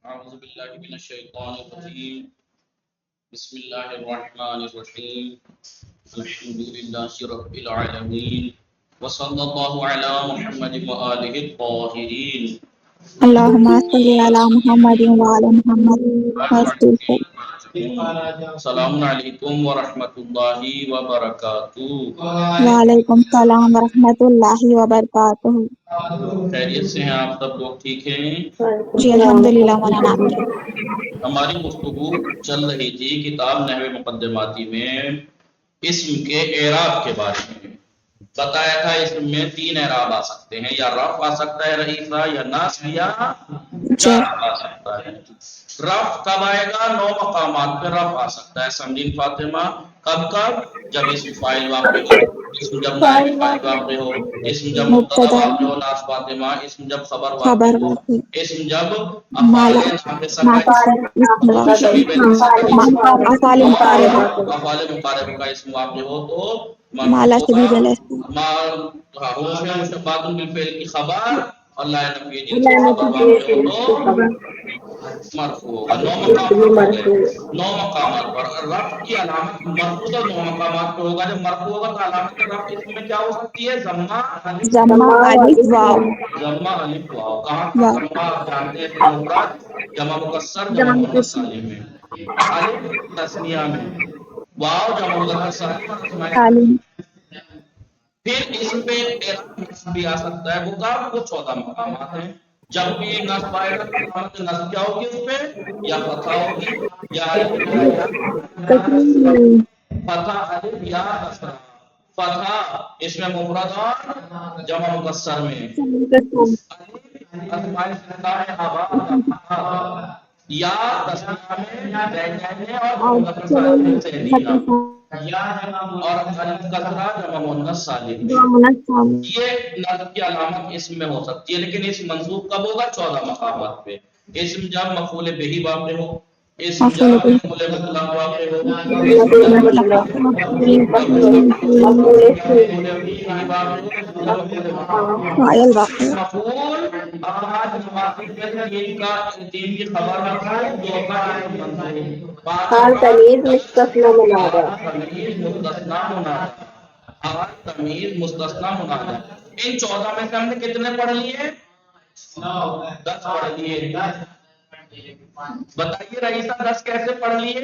أعوذ بالله من الشيطان الرجيم بسم الله الرحمن الرحيم الحمد لله رب العالمين وصلى الله على محمد وآله الطاهرين اللهم صل على محمد وعلى محمد وسلم. السلام عليكم ورحمة الله وبركاته. وعلیکم السلام ورحمۃ اللہ وبرکاتہ. خیریت سے ہیں آپ سب لوگ؟ ٹھیک ہیں؟ جی الحمدللہ مولانا. ہماری گفتگو چل رہی تھی کتاب نحو مقدماتی میں اسم کے اعراب کے بارے میں. بتایا تھا اسم میں 3 اعراب آ سکتے ہیں، یا رفع آ سکتا ہے رئیسہ، یا نصب، یا جر آ سکتا ہے. رفع کب آئے گا؟ 9 مقامات پہ رفع آ سکتا ہے. سمجھین فاطمہ؟ کب جب اسم فاعل واقع ہو، اسم جب نائب فاعل واقع ہو، اسم جب مبتدا مبتدا واقع ہو ناس فاطمہ، اسم جب خبر واقع خبر ہو، واقع اسم جب افعال مالا ناقصہ کا ناقص اسم اور شبیہ ناقصہ کا اسم افعال اور مقاربہ افعال مقاربہ کا اسم واقع ہو تو مالا مرفوع شبیہ ہوگا. بالاسم حروف مشبہات بالفعل کی خبر اور لا نفی جن کی خبر واقع ہو تو مرفوع ہوگا. 9 مقامات ہو گئے. 9 مقامات پر رفع کی علامت مرفوع تو 9 مقامات پہ ہوگا. جب مرفوع ہوگا تو علامت رفع اس میں کیا ہو سکتی ہے؟ ضمہ، ضمہ الف واو. ضمہ الف واو. کہاں پر واو ضمہ؟ آپ جانتے ہیں کہ مفرد جمع مکسر جمع مؤنث سالم میں، الف تثنیہ میں، واو جمع مذکر سالم اور اسماء تعلیم. پھر اس پہ اعراب بھی آ سکتا ہے. وہ 14 مقامات ہیں. جب بھی نصب آئے گا تو علامت نصب کیا ہوگی؟ اس پہ یا فتح ہوگی یا الف فتح الف یا کسرہ. فتح اس میں مفرد اور جمع مکسر میں، اسماء ستہ میں آبا یا تسنیہ میں زیدین میں اور جمع مذکر سالم میں زیدین اور الف کسرہ جمع مؤنث سالم میں. یہ نصب کی علامت اسم میں ہو سکتی ہے، لیکن اسم منصوب کب ہوگا؟ 14 مقامات پہ. اسم جب مفعول بہ واقع ہو، اسم جب مفعول به مفعول مطلق واقع ہو، اسم مفعول جب مطلق فاعل واقع مفعول افعال نواصب میں سے تین کی خبر مفعول، 2 کا اسم منصوب، 5 کا مستثنی مستثنی منادی. حال تمیز مستثنی منادی. ان 14 میں سے ہم نے کتنے پڑھ لیے؟ 10 پڑھ لیے. بتائیے رئیسہ 10 کیسے پڑھ لیے؟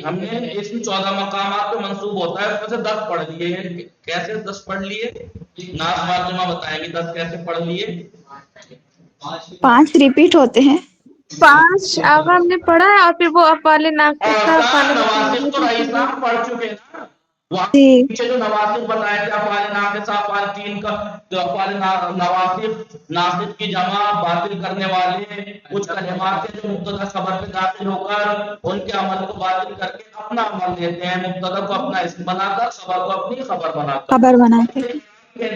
ہم نے اسم 14 مقامات پہ منصوب ہوتا ہے، اس میں سے 10 پڑھ لیے. کیسے 10 پڑھ لیے؟ ناز فاطمہ بتائیں گے 10 کیسے پڑھ لیے. 5 ریپیٹ ہوتے ہیں. 5 آغا ہم نے پڑھا ہے اور پھر وہ افعال ناقصہ افعال نواسب تو رئیسہ متعدی. ہم پڑھ چکے نا. وہاں جی پیچھے جو نواسب بتائے تھے افعال ناقصہ افعال 3 کا، جو افعال نواسب ناقص کی جمع باطل کرنے والے کچھ کلمات ہیں جو مبتدا خبر پہ داخل ہو کر ان کے عمل کو باطل کر کے اپنا عمل دیتے ہیں، مبتدا کو اپنا اسم بنا کر خبر کو اپنی خبر بنا کر. خبر بنا کے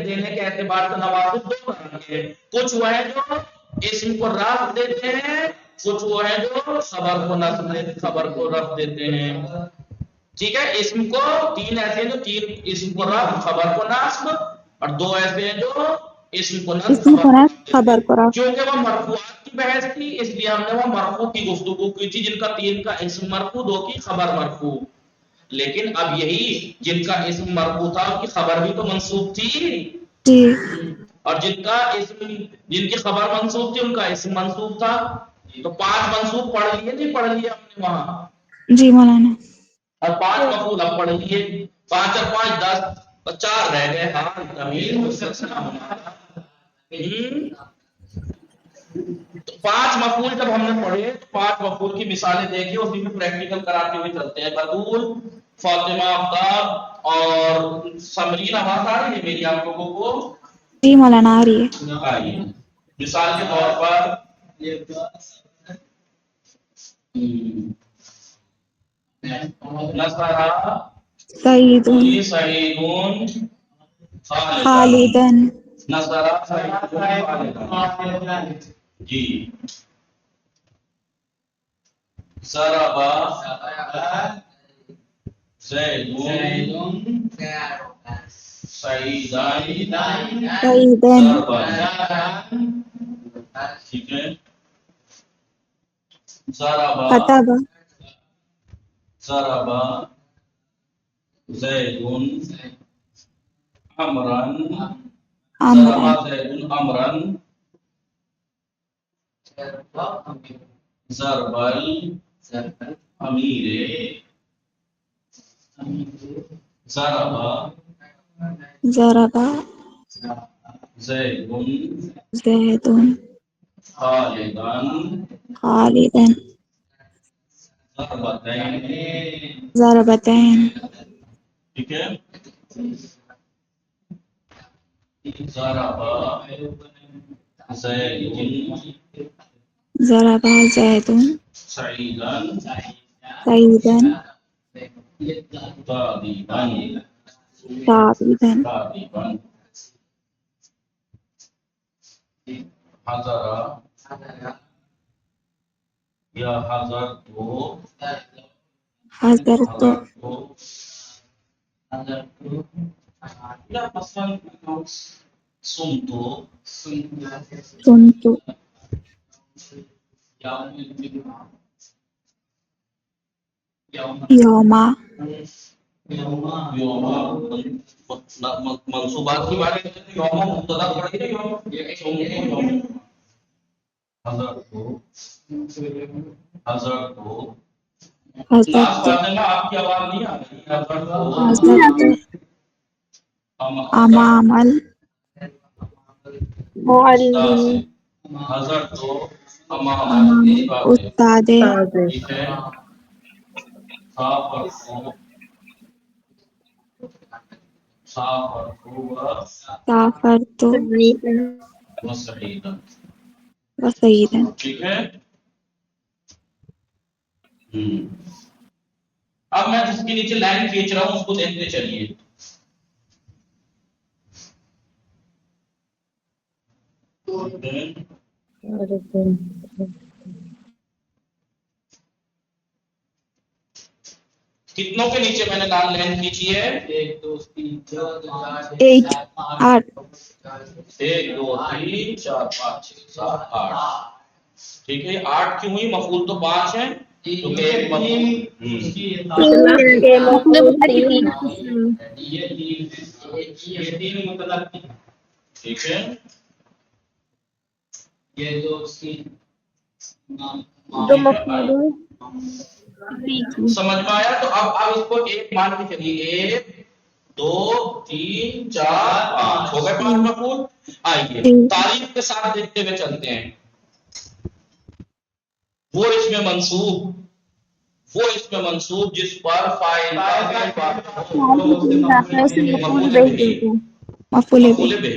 دینے کے اعتبار سے نواسب 2 طرح کے ہیں. کچھ وہ ہیں جو اسم کو رفع دیتے ہیں، کچھ وہ ہیں جو خبر کو نصب دیتے، خبر کو رفع دیتے ہیں. ٹھیک ہے. اسم کو 3 ایسے ہیں جو 3 اسم کو رفع خبر کو نصب، اور 2 ایسے ہیں جو اسم کو نصب اسم خبر کو کو نہ رفع دیتے خبر ہیں. کو رفع. کیونکہ وہ مرفوعات کی بحث تھی اس لیے ہم نے وہ مرفوع کی گفتگو کی تھی، جن کا 3 کا اسم مرفوع 2 کی خبر مرفوع. لیکن اب یہی جن کا اسم مرفوع تھا ان کی خبر بھی تو منصوب تھی، جی اور جن کی خبر منصوب تھی ان کا اسم منصوب تھا. تو 5 منصوب پڑھ لیے نہیں پڑھ لیے ہم نے وہاں، جی مولانا. اور 5 مفعول اب پڑھ لیے. 5 اور 5 10 اور 4 رہ گئے. حال ضمیر مستثنی تو 5 مفعول جب ہم نے پڑھے تو 5 مفعول کی مثالیں دیکھیں، اسی میں پریکٹیکل کراتے ہوئے چلتے ہیں. بدول، فاطمہ، آفتاب اور سمرین. آواز آ رہی ہے میری آپ لوگوں کو؟ جی مولانا آ رہی ہے. آئیے مثال کے طور پر نصرہ سعید سعیدون خالدن. خالدن. نصرہ سعیدون خالدن. جی. ضربہ زیدون سعیدان سعیدن ضربا. ٹھیک ہے. ضربا كتب ضربا زیدن امرن ضربا أمرا زیدن امرن ضربل امیر ضربا ضرب زیدن زيد خالدن خالدا ضربتین. ضربتين ٹھیک ہے. ضربا زیدن ضرب زيد سعیدن سيدا طالبا طالبا طالبا. حضر یا حضر تو حضرت یا مثلا سمتو كنت يوم منصوبات کی بات کرتے ہیں. یوم مبتدا پڑھی ہے. یوم حضر تو لاسٹ حضرت بات میں آپ کی آواز نہیں آ رہی. حضر تو حضرت أمام استاد معلم حضر تو امام أمام استاد. أستاذ ٹھیک ہے. سافر تو سافر تو سافرت وسعیدہ. وسيدا ٹھیک ہے. اب میں جس کے نیچے لائن کھینچ رہا ہوں اس کو دیکھتے چلیے. کتنوں کے نیچے میں نے لائن کھینچی ہے؟ 1 2 3 4 8 8 1 2 3 4 5 6 7 8. ٹھیک ہے. 8 کیوں ہوئی؟ مفعول تو 5 ہے کیونکہ ایک مفعول. مطلب تین ٹھیک ہے. دو مفعول سمجھ میں آیا؟ تو اب اس کو ایک مان کے چلیے. 1 2 3 4 5 ہو گئے 5 مفعول. آئیے تعریف کے ساتھ دیکھتے ہوئے چلتے ہیں. وہ اس میں منصوب جس پر فاعل کا فعل واقع ہو. مفعول به مفعول به.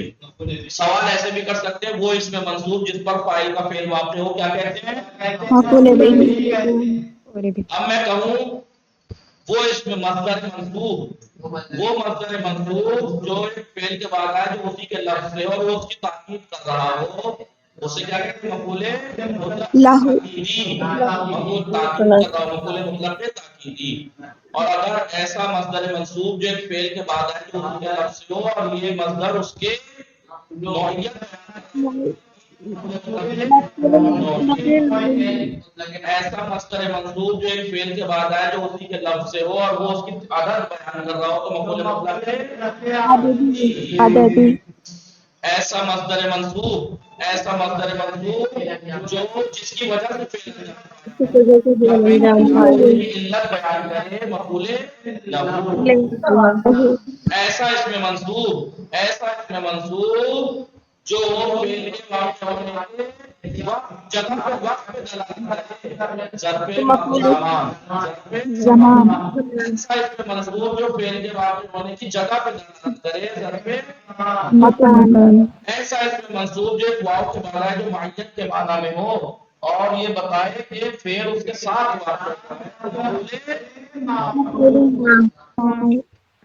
سوال ایسے بھی کر سکتے ہیں وہ اس میں منصوب جس پر فاعل کا فعل واقع ہو. کیا کہتے ہیں؟ مفعول به اب میں کہوں وہ اس میں مصدر منصوب، وہ مصدر منصوب جو ایک فعل کے بعد آئے جو اسی کے لفظ سے اور وہ اس کی تاکید کر رہا ہو، اسے کیا کہتے ہیں؟ مفعول مطلق له تاکیدی. مفعول تاکید کر رہا ہو، مفعول مطلق تاکیدی. اور اگر ایسا مصدر منصوب جو ایک فعل کے بعد آئے جو اسی کے لفظ سے ہو اور یہ مصدر اس کے نوعیت ایسا مصدر منصوب جو ایک فعل کے بعد آئے جو اسی کے لفظ سے ہو اور وہ اس کی عدد بیان کر رہا ہو تو مفعول مطلق عددي ایسا مصدر منصوب جو جس کی وجہ سے فعل علت بیان کرے مفعول لہ. ایسا اس میں منصوب جو فعل کے واقع ہونے کے جگہ پر وقت پہ دلالت کرے. ظرف زمان. زمان ایسا اس میں منصوب جو فعل کے واقع ہونے کی جگہ پہ دلالت کرے. ظرف مكان ایسا اس میں منصوب جو ایک واو کے بعد ہے جو معیت کے معنی میں ہو اور یہ بتائے کہ فعل اس کے ساتھ واقع مفعول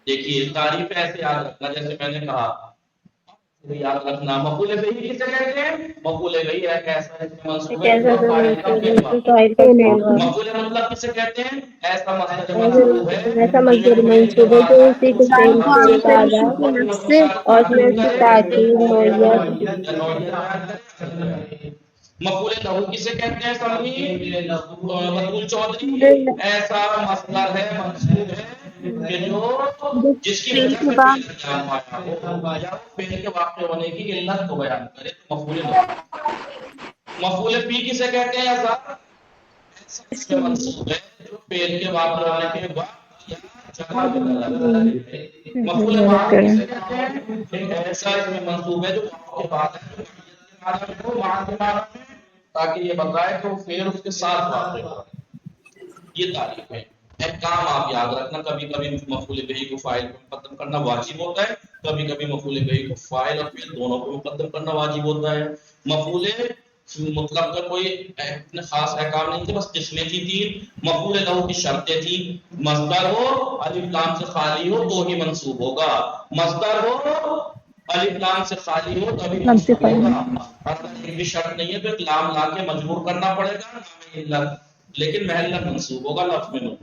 دیکھیے تعریف ایسے یاد رکھنا جیسے میں نے کہا یاد رکھنا. مفعول به کسے کہتے ہیں؟ مفعول به ایک ایسا اس میں منصوب ہے جو فاعل کا فعل واقع. مفعول مطلق کسے کہتے ہیں؟ ایسا مصدر منصوب ہے جو ایک فعل کے بعد ہے جو اس کے لفظ سے ہو اور اس کی اور اس میں اس کی تاکید نوعیت نوعیت. مفعول لہو کسے کہتے ہیں سمجھی بطول چودھری؟ ایسا مصدر ہے منصوب ہے کہ جو جس کی وجہ سے فعل انجام پایا یا فعل کے واقع ہونے کی علت کو بیان کرے تو مفعول لہو۔ مفعول فی کسے کہتے ہیں آزاد؟ ایسا منصوب ہے جو فعل کے واقع ہونے کے بعد یا جگہ پہ دلالت کرے۔ مفعول ماہ کسے کہتے ہیں؟ ایک ایسا اس میں منصوب ہے جو واقع کے بعد ہے جو معنی کے معنی میں تاکہ یہ بتائے کہ وہ فعل اس کے ساتھ واقع ہو۔ یہ تعریف ہے۔ احکام آپ یاد رکھنا، کبھی کبھی مفعول بہ کو فاعل پہ مقدم کرنا واجب ہوتا ہے، کبھی کبھی مفعول بہ کو فاعل اور فعل دونوں پہ مقدم کرنا واجب ہوتا ہے۔ مفعول مطلب کا کوئی خاص احکام نہیں تھے، بس قسمیں تھی تین۔ مفعول لہو کی شرطیں تھیں، مصدر ہو الف لام سے خالی ہو تو ہی منصوب ہوگا، مصدر ہو الف لام سے خالی ہو تبھی منصوب ہوگا، اگر ایک بھی شرط نہیں ہے تو ایک لام لا کے مجبور کرنا پڑے گا نام علت، لیکن محل منصوب ہوگا لفظ میں۔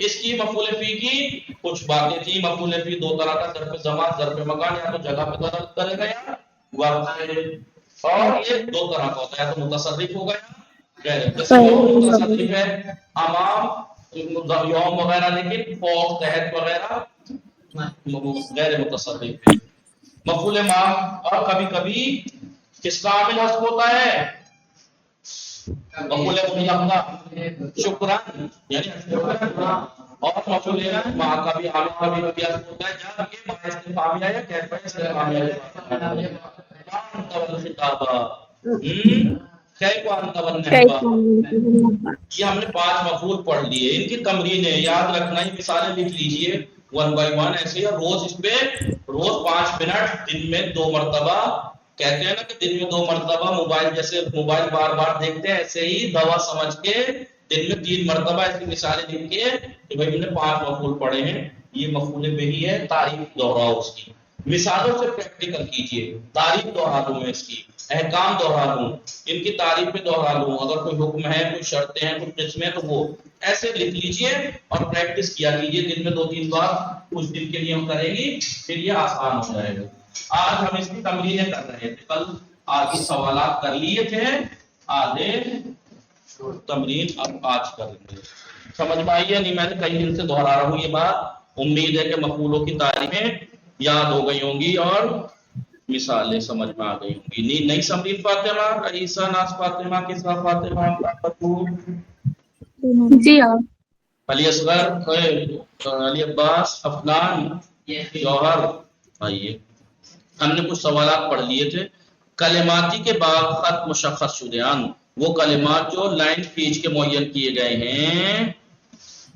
اس کی مفعول فی کی کچھ باتیں تھیں۔ مفعول فی دو طرح کا، ظرف زمان ظرف مکان، یا تو جگہ پہ دلالت کرے گا یا وقت پہ، اور یہ دو طرح کا ہوتا ہے، تو متصرف ہوگا یا غیر متصرف ہے، امام یوم وغیرہ، لیکن فوق تحت وغیرہ غیر متصرف ہے۔ مفعول ماہ اور کبھی کبھی کس کا عامل حذف ہوتا ہے؟ مفعول مطلق شکران یعنی اور مفعول ماہ کا بھی عامل کبھی کبھی حذف ہوتا ہے جب یہ ماہ استفہامیہ یا کیف استفہامیہ ہے۔ یہ ہم نے 5 مفعول پڑھ لیے، ان کی تمرینیں یاد رکھنا، یہ مثالیں لکھ لیجئے 1 by 1 ایسے ہی، روز اس پہ روز 5 منٹ دن میں 2 مرتبہ، کہتے ہیں نا کہ دن میں 2 مرتبہ موبائل، جیسے موبائل بار بار دیکھتے ہیں ایسے ہی دوا سمجھ کے دن میں 3 مرتبہ ایسی مثالیں لکھ کے کہ بھائی ہم نے 5 مفعول پڑھے ہیں، یہ مفعول بہ ہے، تعریف دہراؤ اس کی، مثالوں سے پریکٹیکل کیجئے، تعریف دوہرا دوں میں اس کی، احکام دوہرا دوں، ان کی تعریف پہ دوہرا دوں، اگر کوئی حکم ہے، کوئی شرطیں ہیں، کوئی قسمیں، تو وہ ایسے لکھ لیجئے اور پریکٹس کیا کیجئے دن میں 2-3 بار، کچھ دن کے لیے ہم کریں گی، پھر یہ آسان ہو جائے گا۔ آج ہم اس کی تمرینیں کر رہے تھے، کل آگے سوالات کر لیے تھے، آدھے تمرین اب آج کریں گے۔ سمجھ میں آئی ہے نہیں؟ میں نے کئی دن سے دوہرا رہا ہوں یہ بات، امید ہے کہ مفعولوں کی تعریفیں یاد ہو گئی ہوں گی اور مثالیں سمجھ میں آ گئی ہوں گی۔ نئی سمرین فاطمہ، عیسیٰ، ناز فاطمہ، کسرا فاطمہ، فتور، جی آپ علی اصغر، علی عباس، افنان، جوہر، آئیے ہم نے کچھ سوالات پڑھ لیے تھے۔ کلماتی کے بعد خط مشخص شدیان، وہ کلمات جو لائن کھینچ کے معین کیے گئے ہیں،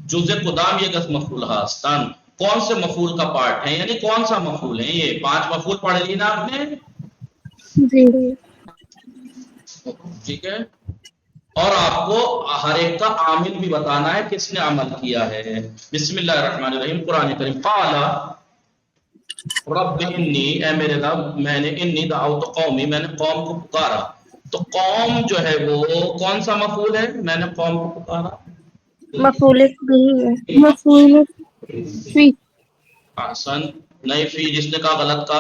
جزء قدام یہ گس مفعول ہاستان، کون سے مفعول کا پارٹ ہے، یعنی کون سا مفعول ہے؟ یہ 5 مفعول پڑھ لی نا آپ نے، جی ٹھیک ہے، اور آپ کو ہر ایک کا عامل بھی بتانا ہے کس نے عمل کیا ہے۔ بسم اللہ الرحمن الرحیم، قرآن کریم، قال رب انی، اے میرے رب میں نے، انی دعوت قومی، میں نے قوم کو پکارا، تو قوم جو ہے وہ کون سا مفعول ہے؟ میں نے قوم کو پکارا، مفعول بھی ہے، مفعول فی، احسن، نہیں فی جس نے کہا غلط کا،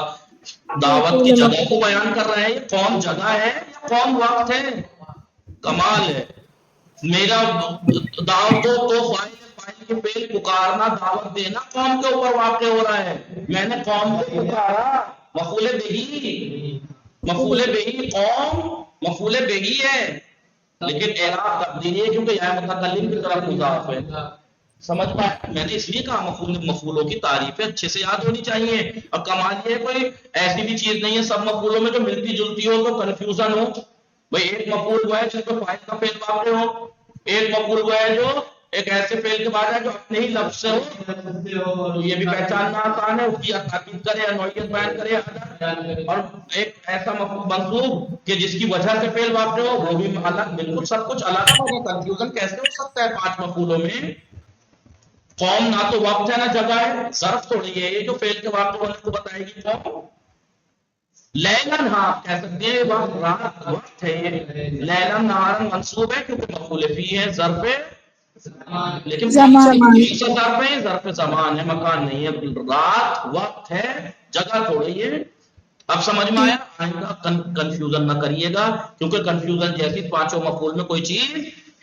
دعوت کی جگہ کو بیان کر رہے ہیں، یہ قوم جگہ ہے یا قوم وقت ہے؟ کمال ہے، میرا دعوت تو فائل کے فعل پکارنا، دعوت دینا قوم کے اوپر واقع ہو رہا ہے، میں نے قوم کو پکارا، مفعول بہی، مفعول بہی قوم مفعول بہی ہے، لیکن اعراب تقدیری ہے کیونکہ یہ متکلم کی طرف مضاف ہے۔ سمجھ پائے؟ میں نے اس لیے کہا مفعولوں کی تعریفیں اچھے سے یاد ہونی چاہیے، اور کمال یہ کوئی ایسی بھی چیز نہیں ہے سب مفعولوں میں جو ملتی جلتی ہو تو کنفیوژن ہو۔ بھئی ایک مفعول وہ ہے جس پہ فاعل کا فعل واقع ہو، ایک مفعول وہ ہے جو ایک ایسے فعل کے بعد ہے جو اپنے ہی لفظ سے ہو، تو یہ بھی پہچاننا آسان ہے، اس کی تاکید کرے یا نوعیت بیان کرے، اور ایک ایسا مفعول منصوب کہ جس کی وجہ سے فعل واقع ہو، وہ بھی الگ، بالکل سب کچھ الگ ہے، کنفیوژن کیسے ہو سکتا ہے 5 مفعولوں میں؟ قوم نہ تو وقت ہے نہ جگہ ہے، ظرف تھوڑی ہے یہ جو فعل کے واقع ہونے کو بتائے گی قوم۔ لیلن، ہاں کہہ سکتے ہیں رات وقت ہے، یہ لیلن نہارن منصوب ہے کیونکہ مفعول فی ہے، ظرف ہے، لیکن ظرف ہے، ظرف زمان ہے، مکان نہیں ہے، رات وقت ہے، جگہ تھوڑی ہے۔ اب سمجھ میں آیا؟ آئندہ کنفیوژن نہ کریے گا، کیونکہ کنفیوژن جیسی پانچوں مفعول میں کوئی چیز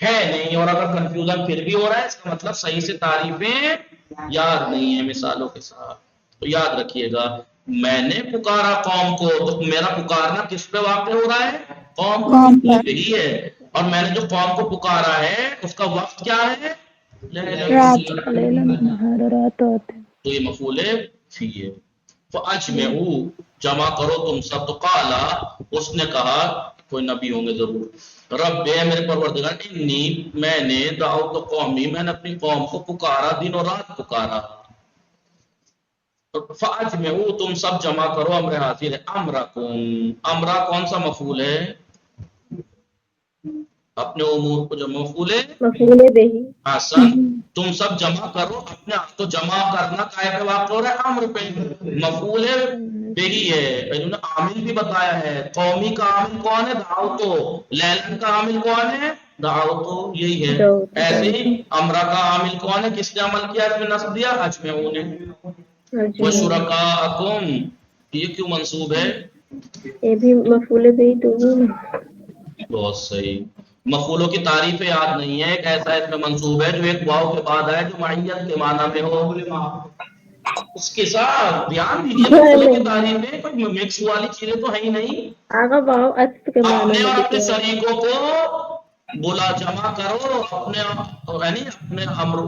ہے نہیں، اور اگر کنفیوژن پھر بھی ہو رہا ہے اس کا مطلب صحیح سے تعریفیں یاد نہیں ہے مثالوں کے ساتھ۔ تو یاد رکھیے گا، میں نے پکارا قوم کو، تو میرا پکارنا کس پہ واقع ہو رہا ہے؟ قوم یہی ہے، اور میں نے جو قوم کو پکارا ہے اس کا وقت کیا ہے؟ رات تو یہ مفعول فی ہے۔ فَأَجْمِعُوا جمع کرو تم سب، تو قالا اس نے کہا، کوئی نبی ہوں گے ضرور، رب میرے پروردگار انی میں نے دعوت قومی میں نے اپنی قوم کو پکارا، دن اور رات پکارا۔ فَأَجْمِعُوا تم سب جمع کرو، امر حاضر ہے، امرکم، امرا کون سا مفعول ہے؟ اپنے امور کو جو مفعول ہے مفعول بہی، حسن، تم سب جمع کرو اپنے آپ کو، جمع کرنا کائے پہ واقع ہو رہا ہے؟ امر پہ، مفعول بہی ہے، انہوں نے عامل بھی بتایا ہے، قومی کا عامل کون ہے؟ دعوتو، لیلن کا عامل کون ہے؟ دعوتو، یہی ہے۔ ایسے ہی امرا کا عامل کون ہے؟ کس نے عمل کیا، اس میں نصب دیا؟ اجمعوا نے۔ وشرکاءکم، یہ کیوں منصوب ہے؟ یہ بھی مفعول بہی دوم ہے۔ بہت صحیح، مفعولوں کی تعریفیں یاد نہیں ہے، ایک ایسا اس میں منصوب ہے جو ایک واو کے بعد آئے جو معیت کے معنی میں ہو، اس کے ساتھ دھیان دیجیے، مفعولوں کی تعریفیں کوئی مکس والی چیزیں تو ہے ہی نہیں۔ آگا واو عطف کے معنی اپنے میں اور اپنے دکھا ہے۔ شریکوں کو بلا جمع کرو، اپنے یعنی اپنے امور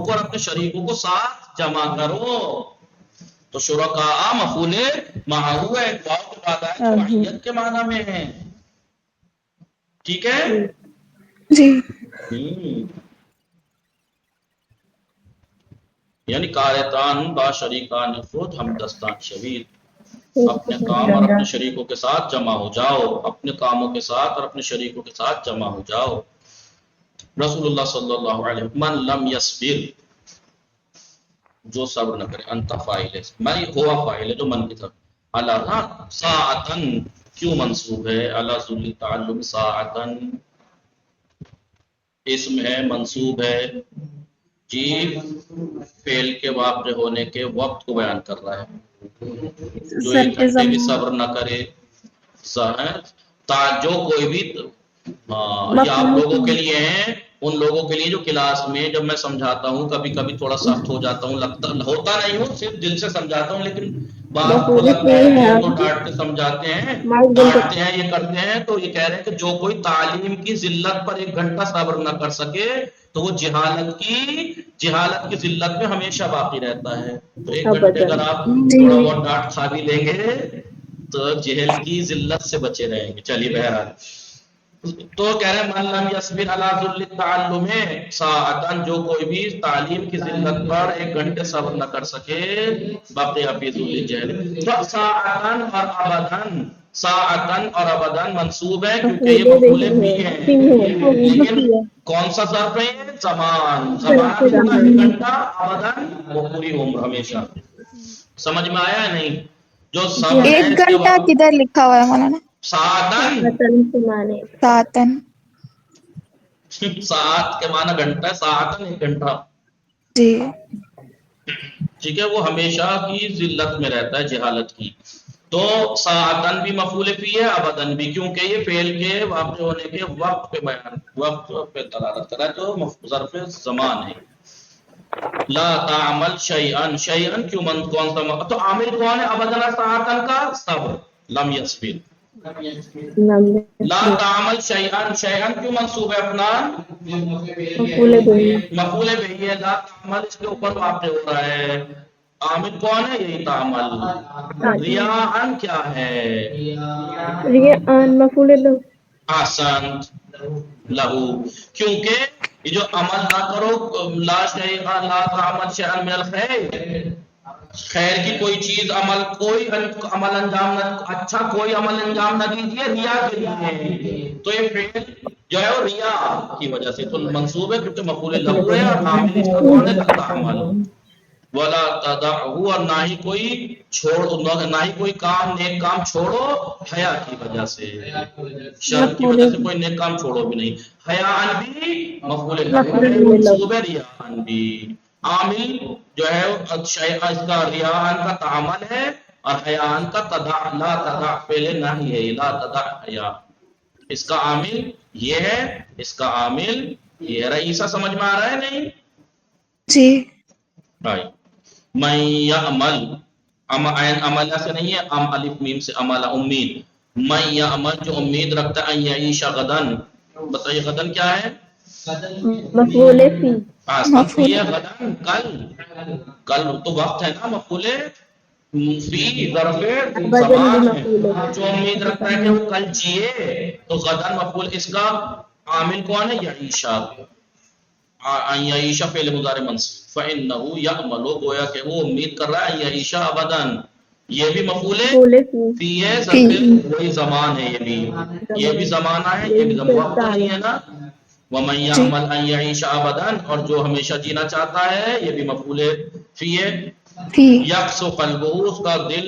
کو اور اپنے شریکوں کو ساتھ جمع کرو۔ تو شرکاء مفعول معہو ہے، ایک واو کے بعد آئے جو معیت کے معنی میں ہے، ٹھیک ہے؟ جی یعنی کارتان با شریکان خود ہم دستان شوید، اپنے کام اور اپنے شریکوں کے ساتھ جمع ہو جاؤ، اپنے کاموں کے ساتھ اور اپنے شریکوں کے ساتھ جمع ہو جاؤ۔ رسول اللہ صلی اللہ علیہ وسلم، من لم یصبر، جو صبر نہ کرے، انت فاعل ہے، میں ہوا فاعل ہے جو من کی طرف، اللہ ساعتن کیوں منصوب ہے؟ اللہ ذل تعلم ساعتن اسم ہے، منصوب ہے جی، فعل کے واقع ہونے کے وقت کو بیان کر رہا ہے، جو ایک گھنٹے بھی صبر نہ کرے، جو کوئی بھی، یہ آپ لوگوں کے لیے ہیں، ان لوگوں کے لیے جو کلاس میں جب میں سمجھاتا ہوں کبھی کبھی تھوڑا سخت ہو جاتا ہوں، ہوتا نہیں ہوں، صرف دل سے سمجھاتا ہوں، لیکن بات کو لگتا ہے کہ تو ڈانٹ کے سمجھاتے ہیں، ڈانٹتے ہیں، یہ کرتے ہیں، تو یہ کہہ رہے ہیں کہ جو کوئی تعلیم کی ذلت پر ایک گھنٹہ صبر نہ کر سکے تو وہ جہالت کی ذلت میں ہمیشہ باقی رہتا ہے۔ تو ایک گھنٹے اگر آپ تھوڑا بہت ڈانٹ کھا بھی لیں گے تو جہل کی ذلت سے بچے رہیں گے۔ چلیے بہرحال، تو کہہ رہے ہیں من لم یصبر علی ذل التعلم ساعتن، جو کوئی بھی تعلیم کی ذلت پر ایک گھنٹے صبر نہ کر سکے، باقی فی ذل الجہل۔ تو ساعتن اور ابدن، ساعتن اور ابدن منصوب ہے کیونکہ یہ مفعول بھی ہے، لیکن کون سا ظرف ہے؟ زمان، زمان کتنا؟ ایک گھنٹہ، ابدن وہ پوری عمر، ہمیشہ۔ سمجھ میں آیا ہے نہیں؟ جو صبر ہے ایک گھنٹہ کدھر لکھا ہوا ہے مولانا؟ ساعتن، ساعتن، ساعت کے معنی گھنٹہ ہے، ساعتن ایک گھنٹہ، جی ٹھیک ہے؟ وہ ہمیشہ کی ذلت میں رہتا ہے، جہالت کی۔ تو ساعتن بھی مفعول فی ہے، ابدن بھی، کیونکہ یہ فعل کے واقع ہونے کے وقت پہ بیان، وقت پہ دلالت کر رہا ہے، تو ظرف زمان ہے۔ لا تعمل شیئن، شیئن کیوں کون سا؟ تو عامل کون ہے ابدن ساعتن کا؟ صبر، لم یصبر۔ لا تعمل شیئن، شیئن کیوں منصوب ہے اپنا؟ مفعول بہی ہے، لا تعمل اس کے اوپر واقع ہو رہا ہے، عامل کون ہے؟ یہی تعمل۔ ریاءن کیا ہے؟ ریاءن مفعول لہ، احسنت، لہو، کیونکہ یہ جو عمل نہ کرو، لا شیئا لا تعمل شیئا من الخیر، خیر کی کوئی چیز، عمل، کوئی عمل انجام نہ، اچھا کوئی عمل انجام نہ دیجیے ریا کے لیے، تو یہ فعل جو ہے وہ ریا کی وجہ سے تو منصوب ہے کیونکہ مفعول لہو ہے، اور عامل اس کا کون ہے؟ تعمل۔ ولا تدعوا، اور نہ ہی کوئی نہ ہی کوئی کام، نیک کام چھوڑو حیا کی وجہ سے، شرم کی وجہ سے کوئی نیک کام چھوڑو بھی نہیں۔ حیاء بھی مفعول لہو ہے، منصوب ہے، ریاء بھی، عامل جو ہے اس کا ریاء کا تعامل ہے، اور حیان کا تدع لا تدع فعل نہیں ہے، لا تدع حیا، اس کا عامل یہ ہے، اس کا عامل یہ ہے۔ رئیسہ سمجھ میں آ رہا ہے نہیں؟ جی بھائی من یعمل، عملہ سے نہیں ہے، الف میم سے عملہ، امید، من یعمل جو امید رکھتا ہے، ان یعیش غدن، بتائیے غدن کیا ہے؟ مفعول فی، آسان فی مفعول ہے غدن کل، کل تو وقت ہے نا، مفعول فی ظرف زمان ہے، جو امید رکھتا ہے کہ وہ کل جیے، تو غدن مفعول، اس کا عامل کون ہے؟ یعیشہ، یعیشہ فعل مضارع منصوب، فإنه یعمل، گویا کہ وہ امید کر رہا ہے، یعیشہ ابداً، یہ بھی مفعول مفعول فی، فی ہے، فی ظرف وہی زمان ہے، یہ بھی زمانہ ہے، یہ بھی وقت تو نہیں ہے نا۔ وَمَن جی يَعْمَلْ أَن يَعِيشَ أَبَدًا، اور جو ہمیشہ جینا چاہتا ہے، یہ بھی مفعول فی ہے۔ فی یقسو قلبہ، اس کا دل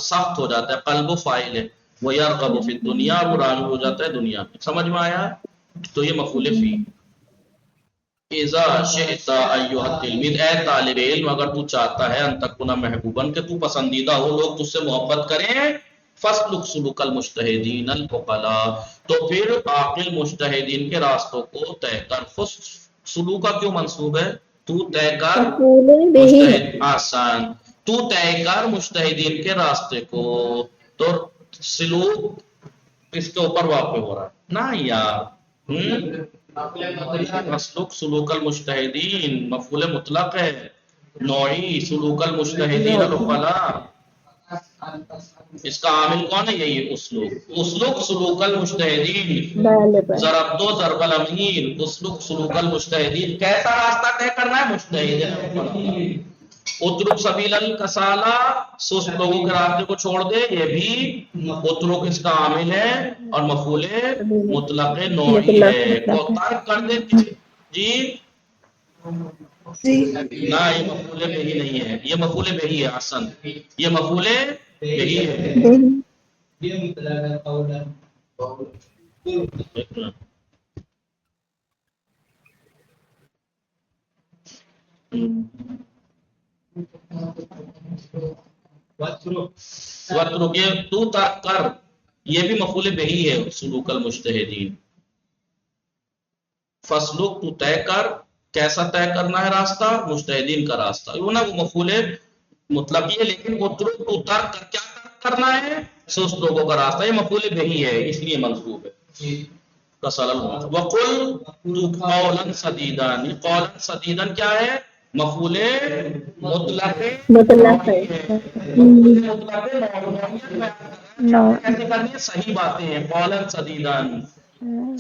سخت ہو جاتا ہے، قلب فاعل ہے، وہ یرغب فی الدنیا، اور وہ راغب ہو جاتا ہے دنیا میں، سمجھ میں آیا؟ تو یہ مفعول فی۔ اذا شئت ایھا التلميذ، اے طالب علم اگر تو چاہتا ہے ان تکون محبوباً کہ تو پسندیدہ ہو، لوگ تجھ سے محبت کریں، فاسلک سلوک المجتہدین العقلاء، تو پھر عاقل مجتہدین کے راستوں کو طے کر۔ سلوک کا کیوں منصوب ہے؟ تو طے کر مفعول بہ ہے، مجتہد، آسان، تو طے کر مجتہدین کے راستے کو، تو سلوک اس کے اوپر واقع ہو رہا ہے نا یار، مسلوک سلوک المجتہدین مفعول مطلق ہے، نوعی سلوک المجتہدین العقلاء، اس کا عامل کون ہے؟ یہی اسلوب، اسلوک سلوک المجتہدین، ضرب دو ضرب الامین، اسلوک سلوک المجتہدین، کیسا راستہ طے کرنا ہے؟ مجتہدین۔ اترک سبیل الکسالہ، سست لوگوں کے راستے کو چھوڑ دے، یہ بھی اترک اس کا عامل ہے اور مفعول مطلق نوعی ہے، کو ترک کر دے کسی، جی جی نہ، یہ مفعول بہی نہیں ہے، یہ مفعول بہی ہے، حسن، یہ مفعول بہی ہے۔ بہی وَاتْرُكْ، یہ تو ترک کر، یہ بھی مفعول بہی ہے، سلوک المجتہدین۔ فسلک، تو طے کر، کیسا طے کرنا ہے راستہ؟ مجتہدین کا راستہ، وہ نا وہ مفعول مطلق ہی ہے، لیکن اترک، تو ترک کر، کیا ترک کرنا ہے؟ سست لوگوں کا راستہ، یہ مفعول بہی ہے، اس لیے منصوب ہے۔ وَقُلْ، تو قولاً سدیداً، قولاً سدیداً کیا ہے؟ مفعول مطلق مطلق نوعی ہے، ہے، مفعول مطلق نوعیت بیان نو کیسے کرنی ہے؟ صحیح باتیں ہیں، قولاً سدیداً،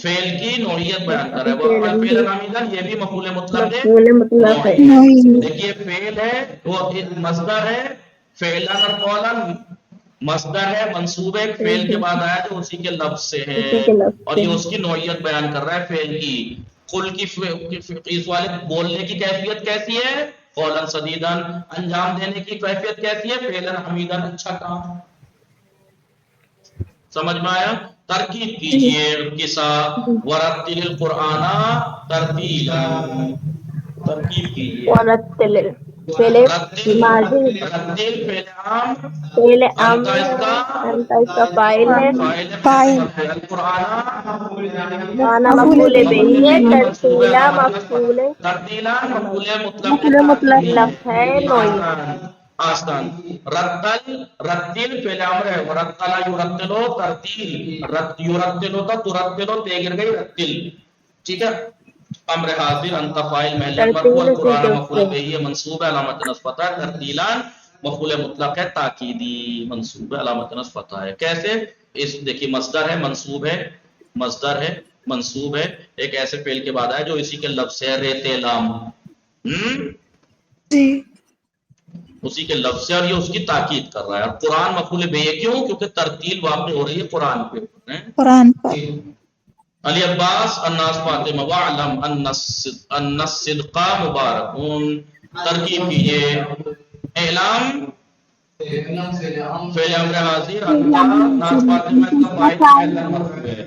فعل کی نوعیت بیان کر رہا ہے، وقال فعل حمیداً، یہ بھی مفعول مطلق ہے مفعول مطلق ہے، نوعی ہے۔ نوعی دیکھیے فعل ہے، وہ مصدر ہے، فعلاً اور قولاً مصدر ہے، منصوب ہے، فعل کے بعد آیا جو اسی کے لفظ سے ہے، اسی کے لفظ اور سے یہ ہے۔ اس کی نوعیت بیان کر رہا ہے فعل کی۔ قل کی اس والے بولنے کی کیفیت کیسی ہے؟ قولاً سدیداً، انجام دینے کی کیفیت کیسی ہے؟ فعلاً حمیداً، اچھا کام، سمجھ میں آیا؟ ترکیب جی کیجئے کے ساتھ، ورتل القرآن ترتیلا، ترکیب کیجئے، ورتل، فعل رتل، ماضی، رتل فعل عام، فعل انت امر اس ہے، کا انت اس کا فاعل ہے، فاعل فاعل ہے، القرآن آنا مفعول مفعول بہ بہ ہے، منصوب ہے، ترتیلا علامت نصب، مفعول ترتیلا مفعول مطلق مفعول مطلق مطلق ہے، نوعی۔ آستان، رتل، رتل فعل امر ہے، ورتلا یرتلو ترتیل، یرتلو تا ترتلو، تے گر گئی رتل، ٹھیک ہے؟ امر حاضر، انت فاعل محل مرفوع، ترتیل اسی القرآن کے مفعول اوپر، بہ منصوب ہے، علامت نصب فتح ہے، ترتیلان مفعول مطلق ہے، تاکیدی منصوب ہے، علامت نصب فتح ہے۔ کیسے؟ اس دیکھیے مصدر ہے، منصوب ہے، مصدر ہے، منصوب ہے، ایک ایسے فعل کے بعد ہے جو اسی کے لفظ ہے، ریتے لام، جی اسی کے لفظ سے، اور یہ اس کی تاکید کر رہا ہے۔ اور قرآن مفعول بہ کیوں؟ کیونکہ ترتیل واقع ہو رہی ہے قرآن کے اوپر۔ قرآن پر علی عباس، الناس فاطمہ، وعلم ان الصدق مبارک، ترکیب کیجئے، اعلام فعل امر حاضر، انت ناس فاطمہ کا فاعل محل مرفوع ہے،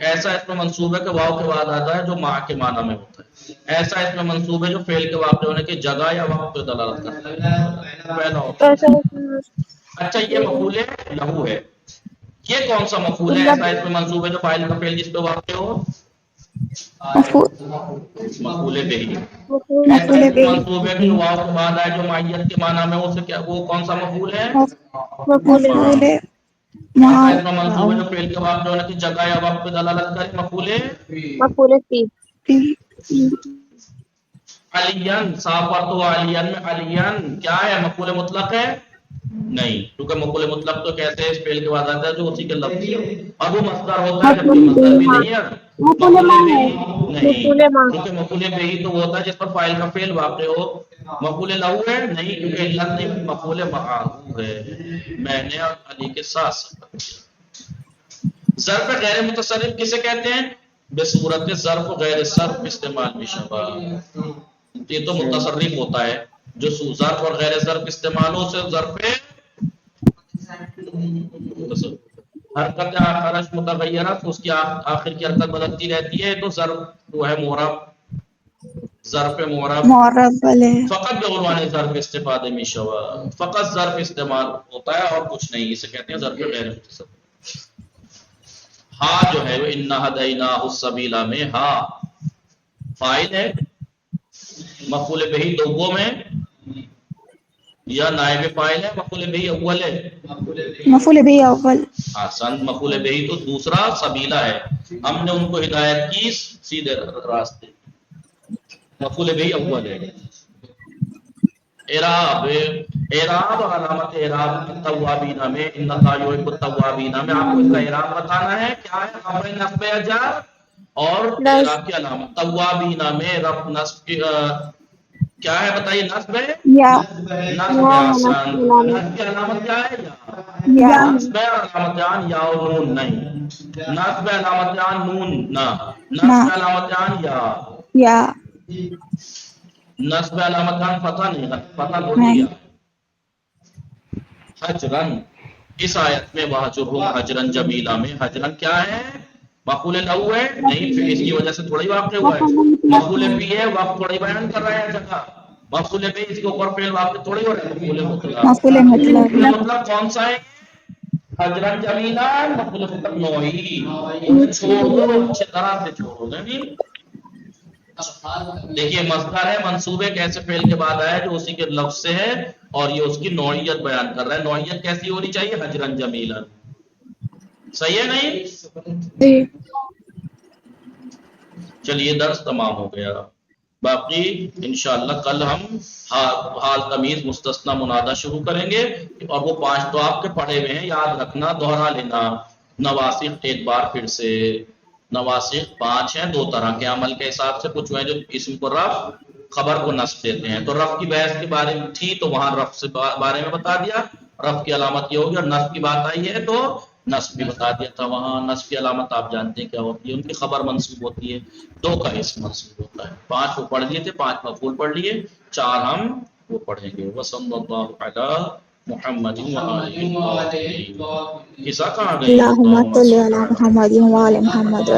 ایسا اس میں منصوب ہے کہ واو کے بعد آتا ہے جو مع کے معنی میں ہوتا ہے. ایسا اس میں منصوب ہے جو فعل کے واقع ہونے کی جگہ یا وقت پہ دلالت کرتا ہے. پہلا ہوتا ہے. اچھا یہ مفعول لہو ہے. یہ کون سا مفعول ہے ایسا اس میں منصوب ہے جو فاعل کا فعل جس پہ واقع ہو؟ مفعول بہی. ایسا اس میں منصوب ہے کہ جو واو کے بعد آئے جو معیت کے معنی میں اسے کیا وہ کون سا مفعول ہے؟ مفعول ایسا اس میں منصوب ہے جو فعل کے واقع ہونے کی جگہ یا وقت پہ دلالت کرے مفعول علین. صاف اور تو علین میں علین کیا ہے؟ مفعول مطلق ہے نہیں، کیونکہ مفعول مطلق تو کہتے ہیں اس فعل کے بعد آتا ہے جو اسی کے لفظ ہے اور وہ مصدر ہوتا ہے جبکہ مصدر بھی نہیں ہے مفعول بہی نہیں، کیونکہ مفعول بہی تو وہ ہوتا ہے جس پر فاعل کا فعل واقع ہو. مفعول لہو ہے نہیں کیونکہ علت نہیں، مفعول معہو ہے. میں نے اور علی کے ساتھ سفر. ظرف غیر متصرف کسے کہتے ہیں؟ بصورت ظرف غیر صرف استعمال بشبہ. یہ تو متصرف ہوتا ہے جو ظرف اور غیر ظرف استعمال ہو سے ظرف حرکت آخرش متغیرہ تو اس کی آخر کی حرکت بدلتی رہتی ہے تو ظرف وہ ہے معرب. ظرف معرب فقط بعنوان ظرف استفادے میں شوا فقط ظرف استعمال ہوتا ہے اور کچھ نہیں، اسے کہتے ہیں ظرف غیر متصرف. ہاں جو ہے وہ انا ہدیناہ السبیل میں ہاں فاعل ہے مفعول بہی دوم ہے یا نائب فاعل ہے مفعول بہی اول ہے؟ مفعول بہی اول. آسان. مفعول بہی تو دوسرا سبیلہ ہے، ہم نے ان کو ہدایت کی سیدھے راستے. مفعول بہی اول ہے. اعراب اعراب علامت اعراب التوابین میں ان اللہ یحب التوابین میں آپ کو اس کا اعراب بتانا ہے. کیا ہے؟ خبر نصب اجر اور اعراب کی علامت توابین میں رفع نصب کیا ہے بتائیے؟ نصب ہے نصب آسان. نصب کی علامت کیا ہے؟ یا. نصب علامت جان یا نون نہیں، نصب علامت جان نون نہ، نصب علامت جان یا. نصب علامت جان فتح نہیں، فتح بولی گیا. حجرن اس آیت میں وہجرہم حجرن جمیلا میں حجرن کیا ہے؟ مفعول لہو ہے نہیں، پھر اس کی وجہ سے تھوڑی واقع ہوا ہے. مفعول بھی ہے وقت تھوڑی بیان کر رہا ہے جگہ. مفعول بھی اس کے اوپر فعل واقع تھوڑی ہو رہا ہے. مفعول مطلق کون سا ہے؟ حجرن جمیلا مفعول مطلق نوعی. چھوڑ دو اچھی طرح سے چھوڑو. نہیں دیکھیے مصدر ہے منصوب ایک ایسے فعل کے بعد آیا جو اسی کے لفظ سے ہے اور یہ اس کی نوعیت بیان کر رہا ہے. نوعیت کیسی ہونی چاہیے؟ حجرن جمیلا. صحیح ہے نہیں؟ چلیے درس تمام ہو گیا. باقی انشاءاللہ کل ہم حال تمیز مستثنی منادہ شروع کریں گے اور وہ 5 تو آپ کے پڑھے ہوئے ہیں، یاد رکھنا، دوہرا لینا. نواسخ ایک بار پھر سے نواسخ 5 ہیں، 2 طرح کے. عمل کے حساب سے کچھ ہیں جو اسم کو رفع خبر کو نصب دیتے ہیں. تو رفع کی بحث کے بارے میں تھی تو وہاں رفع سے بارے میں بتا دیا، رفع کی علامت یہ ہوگی، اور نصب کی بات آئی ہے تو نصب بھی بتا دیا تھا. وہاں نصب کی علامت آپ جانتے ہیں کیا ہوتی ہے، ان کی خبر منصوب ہوتی ہے، 2 کا اسم منصوب ہوتا ہے. 5 وہ پڑھ لیے تھے، 5 مفعول پڑھ لیے، 4 ہم وہ پڑھیں گے. وصلی اللہ علی محمد کسا کہاں گئی؟ اللہم صلی علی محمد و علی محمد.